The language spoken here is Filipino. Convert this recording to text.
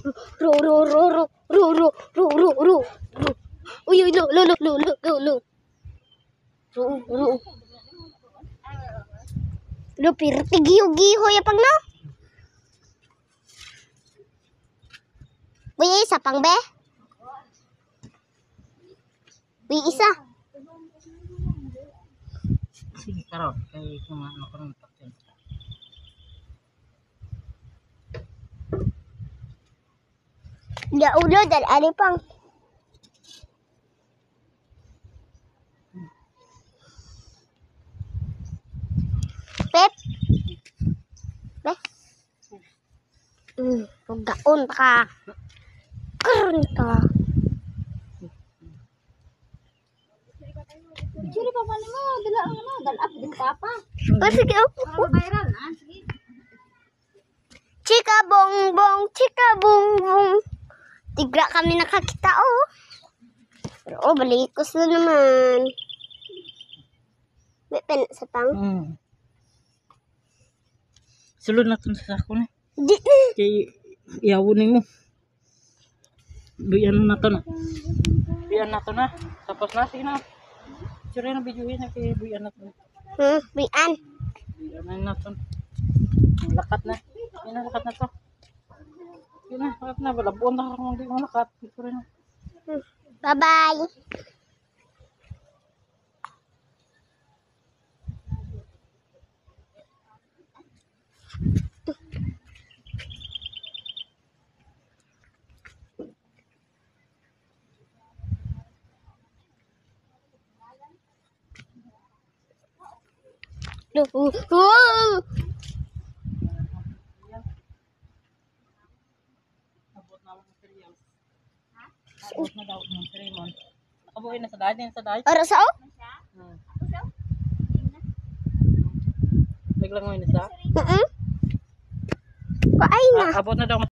Ro ro ro ro ro ro ro ro ro. Uy uy lo lo lo lo lo lo lo. Ro ro. Lo pirti giyo ya pang na. Uy isa pang be. Uy isa. Sige karon kay kumano karon patin. Ya ulo dan ali pang. Pep. Be. Pagdaon ka. Karon ka. Sino pa pa mo? Dala ang ano, dalap din papa. Sige Para viral na, sige. Chika bong bong, chika bong bong. Tigra kami nakakita oh. Pero oh, balikos na naman. May pen sa pang. Sulod na tun sa sako ni. Di na. Kay iyawon mo. Buyan na to na. Buyan na to na. Tapos na sige na. Sure na video na kay buyan na to. Bian. Buyan na to. Lakat na. Yan na lakat na to. Yan na lakat na. Balabon na kung hindi mo lakat. Sure na. Bye-bye. Abot na ang materials. Abot na daw ng Raymond. Nakabuhay na sa dahil. Yan sa dahil. Oras sao? Biglang mo yun isa. Paay na. Abot na daw